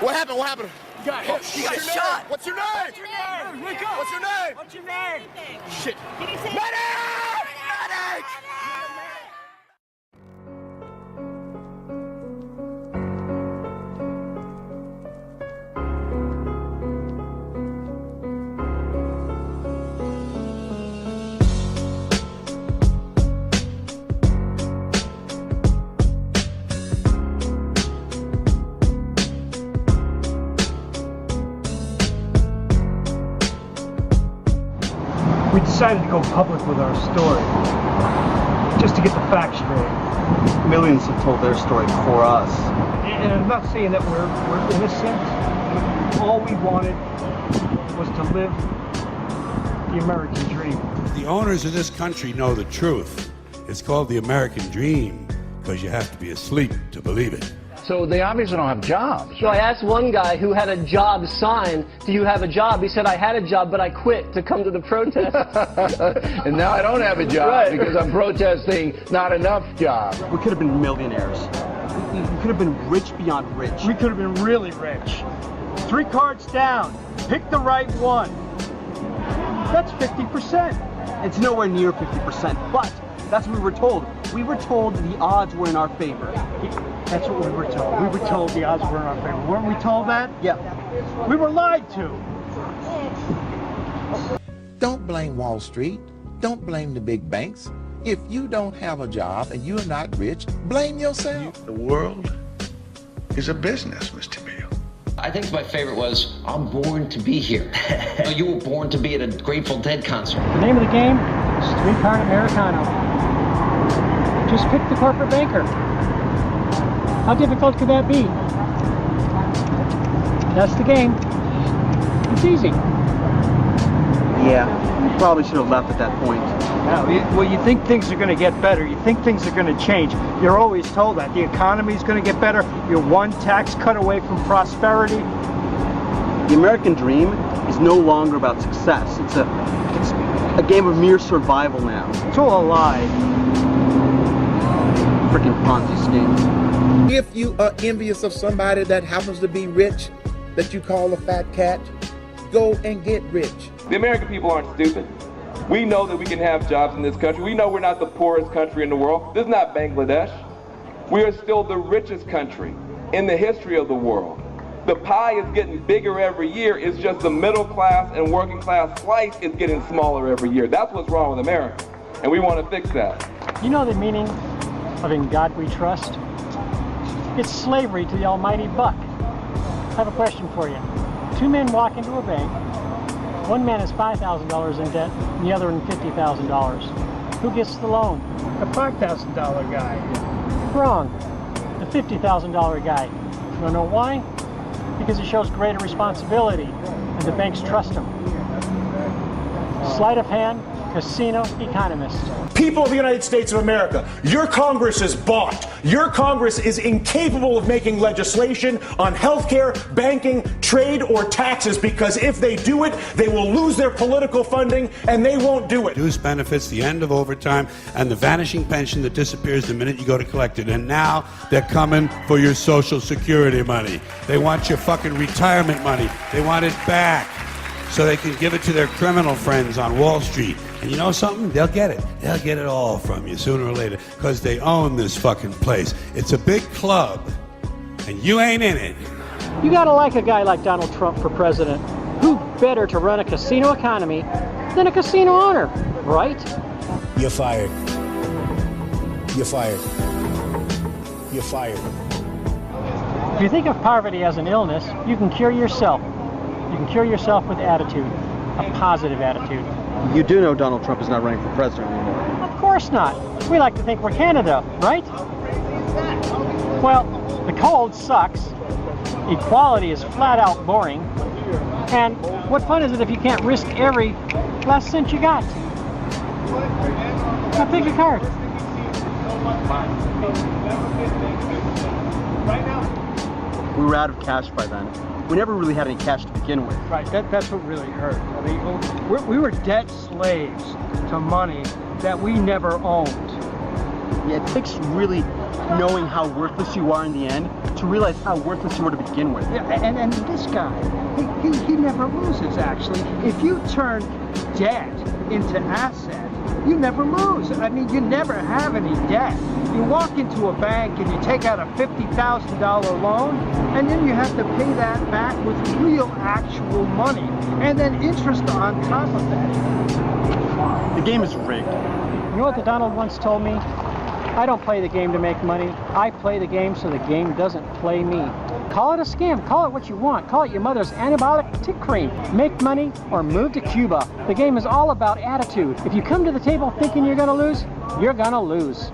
What happened? What happened? You got hit. He got shot. What's your name? What's your name? Wake up. What's your name? What's your name? Shit. Can you say Medic! Medic! We decided to go public with our story, just to get the facts straight. Millions have told their story before us. And I'm not saying that we're innocent. All we wanted was to live the American dream. The owners of this country know the truth. It's called the American dream because you have to be asleep to believe it. So they obviously don't have jobs. So I asked one guy who had a job sign, do you have a job? He said, I had a job, but I quit to come to the protest. And now I don't have a job Right. because I'm protesting not enough jobs. We could have been millionaires. We could have been rich beyond rich. We could have been really rich. 3 cards down. Pick the right one. That's 50%. It's nowhere near 50%, but that's what we were told. We were told the odds were in our favor. That's what we were told. We were told the odds were in our favor. Weren't we told that? Yeah. We were lied to. Don't blame Wall Street. Don't blame the big banks. If you don't have a job and you're not rich, blame yourself. The world is a business, Mr. Bill. I think my favorite was, I'm born to be here. You were born to be at a Grateful Dead concert. The name of the game is Card Americano. Just pick the corporate banker. How difficult could that be? That's the game. It's easy. Yeah, we probably should have left at that point. Well, you think things are going to get better. You think things are going to change. You're always told that. The economy is going to get better. You're one tax cut away from prosperity. The American dream is no longer about success. It's a game of mere survival now. It's all a lie. Freaking Ponzi scheme. If you are envious of somebody that happens to be rich, that you call a fat cat, go and get rich. The American people aren't stupid. We know that we can have jobs in this country. We know we're not the poorest country in the world. This is not Bangladesh. We are still the richest country in the history of the world. The pie is getting bigger every year. It's just the middle class and working class slice is getting smaller every year. That's what's wrong with America, and we want to fix that. You know the meaning of In God We Trust? It's slavery to the almighty buck. I have a question for you. 2 men walk into a bank. One man has $5,000 in debt, and the other in $50,000. Who gets the loan? The $5,000 guy. Wrong. The $50,000 guy. You wanna know why? Because it shows greater responsibility, and the banks trust him. Sleight of hand, casino economist. People of the United States of America, your Congress is bought. Your Congress is incapable of making legislation on healthcare, banking, trade, or taxes because if they do it, they will lose their political funding and they won't do it. Reduce benefits, the end of overtime, and the vanishing pension that disappears the minute you go to collect it. And now they're coming for your Social Security money. They want your fucking retirement money. They want it back so they can give it to their criminal friends on Wall Street. And you know something? They'll get it. They'll get it all from you sooner or later because they own this fucking place. It's a big club, and you ain't in it. You gotta like a guy like Donald Trump for president. Who better to run a casino economy than a casino owner, right? You're fired. You're fired. You're fired. If you think of poverty as an illness, you can cure yourself. You can cure yourself with attitude, a positive attitude. You do know Donald Trump is not running for president anymore. Of course not. We like to think we're Canada, right? Well, the cold sucks. Equality is flat out boring. And what fun is it if you can't risk every last cent you got? Now pick a card. We were out of cash by then. We never really had any cash to begin with. Right, that's what really hurt. I mean, we were debt slaves to money that we never owned. It takes really knowing how worthless you are in the end to realize how worthless you were to begin with. Yeah, and this guy, he never loses, actually. If you turn debt into asset, you never lose. I mean, you never have any debt. You walk into a bank and you take out a $50,000 loan, and then you have to pay that back with real, actual money, and then interest on top of that. The game is rigged. You know what the Donald once told me? I don't play the game to make money. I play the game so the game doesn't play me. Call it a scam. Call it what you want. Call it your mother's antibiotic tick cream. Make money or move to Cuba. The game is all about attitude. If you come to the table thinking you're going to lose, you're going to lose.